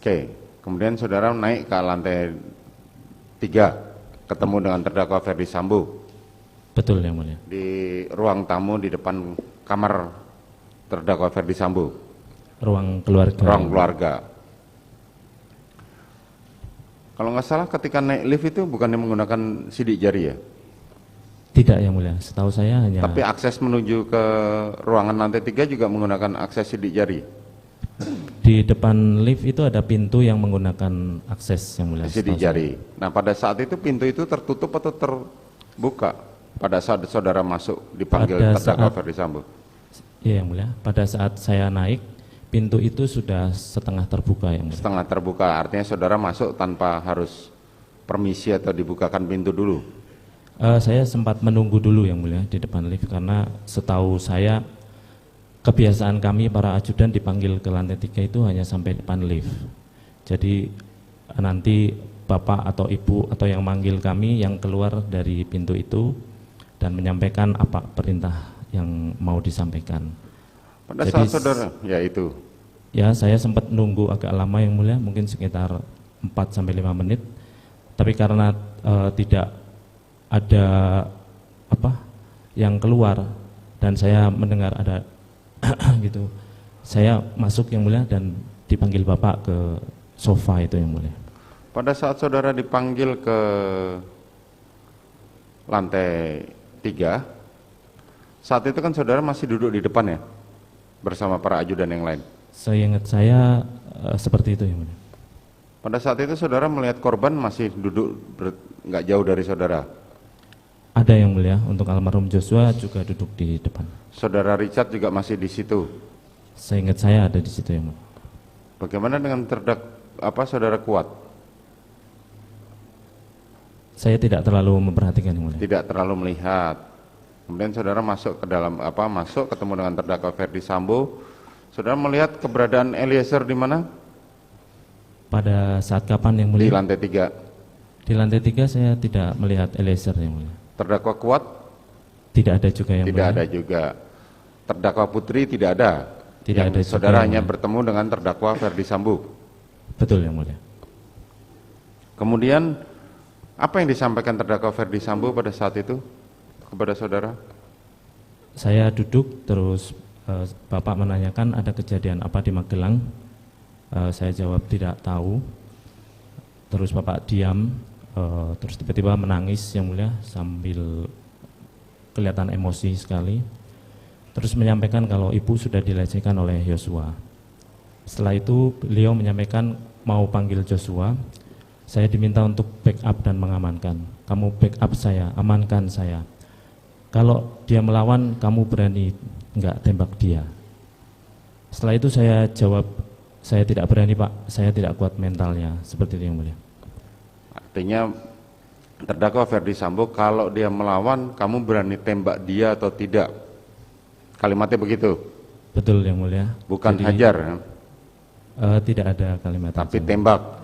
Oke, kemudian saudara naik ke lantai 3, ketemu dengan terdakwa Ferdi Sambo. Betul yang mulia. Di ruang tamu di depan kamar terdakwa Ferdi Sambo. Ruang keluarga. Ruang keluarga. Kalau nggak salah ketika naik lift itu bukannya menggunakan sidik jari ya? Tidak yang mulia, setahu saya hanya. Tapi akses menuju ke ruangan lantai 3 juga menggunakan akses sidik jari? Di depan lift itu ada pintu yang menggunakan akses yang mulia. Sidik jari. Nah pada saat itu pintu itu tertutup atau terbuka? Pada saat saudara masuk dipanggil terdakwa Ferdi Sambo? Iya yang mulia, pada saat saya naik pintu itu sudah setengah terbuka yang mulia. Setengah terbuka, artinya saudara masuk tanpa harus permisi atau dibukakan pintu dulu? Saya sempat menunggu dulu yang mulia di depan lift karena setahu saya kebiasaan kami para ajudan dipanggil ke lantai 3 itu hanya sampai depan lift. Jadi nanti bapak atau ibu atau yang manggil kami yang keluar dari pintu itu dan menyampaikan apa perintah yang mau disampaikan. Pada jadi, saat saudara, ya itu. Ya saya sempat nunggu agak lama yang mulia, mungkin sekitar 4-5 menit. Tapi karena tidak ada apa yang keluar dan saya mendengar ada gitu, saya masuk yang mulia dan dipanggil bapak ke sofa itu yang mulia. Pada saat saudara dipanggil ke lantai 3, saat itu kan saudara masih duduk di depan ya bersama para ajudan yang lain? Seingat saya seperti itu yang mulia. Pada saat itu saudara melihat korban masih duduk nggak jauh dari saudara? Ada yang mulia, untuk almarhum Joshua juga duduk di depan. Saudara Richard juga masih di situ? Seingat saya ada di situ yang mulia. Bagaimana dengan saudara Kuat? Saya tidak terlalu memperhatikan yang mulia. Tidak terlalu melihat. Kemudian saudara masuk ke dalam masuk ketemu dengan terdakwa Ferdi Sambo. Saudara melihat keberadaan Eliezer di mana? Pada saat kapan yang mulia? Di lantai 3. Di lantai 3 saya tidak melihat Eliezer yang mulia. Terdakwa Kuat? Tidak ada juga yang tidak mulia. Ada juga. Terdakwa Putri tidak ada? Tidak ada. Saudara hanya bertemu dengan terdakwa Ferdi Sambo? Betul yang mulia. Kemudian apa yang disampaikan terdakwa Ferdi Sambo pada saat itu kepada saudara? Saya duduk terus bapak menanyakan ada kejadian apa di Magelang. Saya jawab tidak tahu. Terus bapak diam, terus tiba-tiba menangis yang mulia sambil kelihatan emosi sekali. Terus menyampaikan kalau ibu sudah dilecehkan oleh Joshua. Setelah itu beliau menyampaikan mau panggil Joshua. Saya diminta untuk backup dan mengamankan. Kamu backup saya, amankan saya. Kalau dia melawan, kamu berani enggak tembak dia? Setelah itu saya jawab, saya tidak berani pak, saya tidak kuat mentalnya, seperti itu yang mulia. Artinya terdakwa Ferdi Sambo kalau dia melawan, kamu berani tembak dia atau tidak? Kalimatnya begitu? Betul yang mulia. Bukan jadi, hajar? Tidak ada kalimat. Tapi tembak?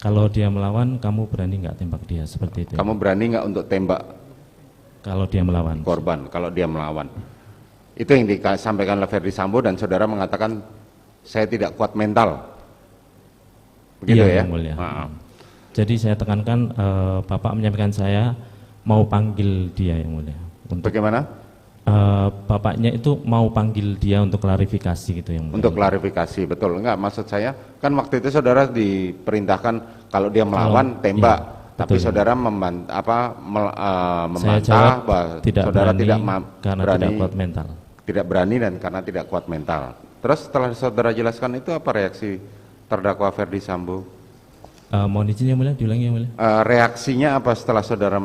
Kalau dia melawan, kamu berani nggak tembak dia, seperti itu. Kamu berani nggak untuk tembak? Kalau dia melawan. Korban, kalau dia melawan. Itu yang disampaikan oleh Ferdi Sambo dan saudara mengatakan saya tidak kuat mental. Begitu iya, ya? Yang mulia. Jadi saya tekankan bapak menyampaikan saya mau panggil dia yang mulia. Bagaimana? Bapaknya itu mau panggil dia untuk klarifikasi gitu yang mulia. Untuk klarifikasi, betul. Enggak, maksud saya kan waktu itu saudara diperintahkan kalau dia melawan tembak. Iya. Tapi betul, saudara membantah bahwa saudara tidak karena berani, tidak kuat mental. Tidak berani dan karena tidak kuat mental. Terus setelah saudara jelaskan itu apa reaksi terdakwa Ferdi Sambo? Mohon izin yang mulia, diulangi yang mulia. Reaksinya apa setelah saudara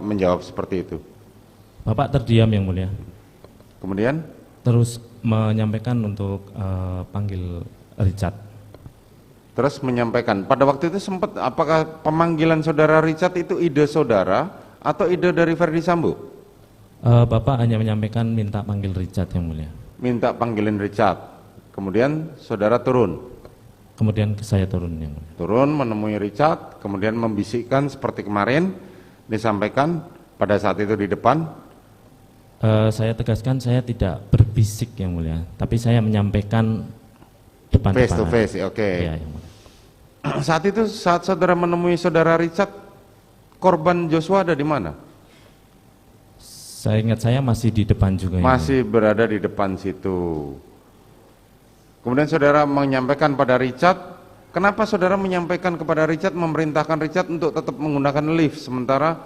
menjawab seperti itu? Bapak terdiam yang mulia. Kemudian? Terus menyampaikan untuk panggil Richard. Terus menyampaikan, pada waktu itu sempat, apakah pemanggilan saudara Richard itu ide saudara atau ide dari Ferdi Sambo? Bapak hanya menyampaikan minta panggil Richard yang mulia. Minta panggilin Richard, kemudian saudara turun? Kemudian saya turun yang mulia. Turun menemui Richard, kemudian membisikkan seperti kemarin, disampaikan pada saat itu di depan? Saya tegaskan saya tidak berbisik yang mulia, tapi saya menyampaikan depan-depanan. Face to face, oke. Iya, yang mulia. Saat itu, saat saudara menemui saudara Richard, korban Joshua ada di mana? Saya ingat saya masih di depan juga. yang Masih berada di depan situ. Kemudian saudara menyampaikan pada Richard, kenapa saudara menyampaikan kepada Richard, memerintahkan Richard untuk tetap menggunakan lift, sementara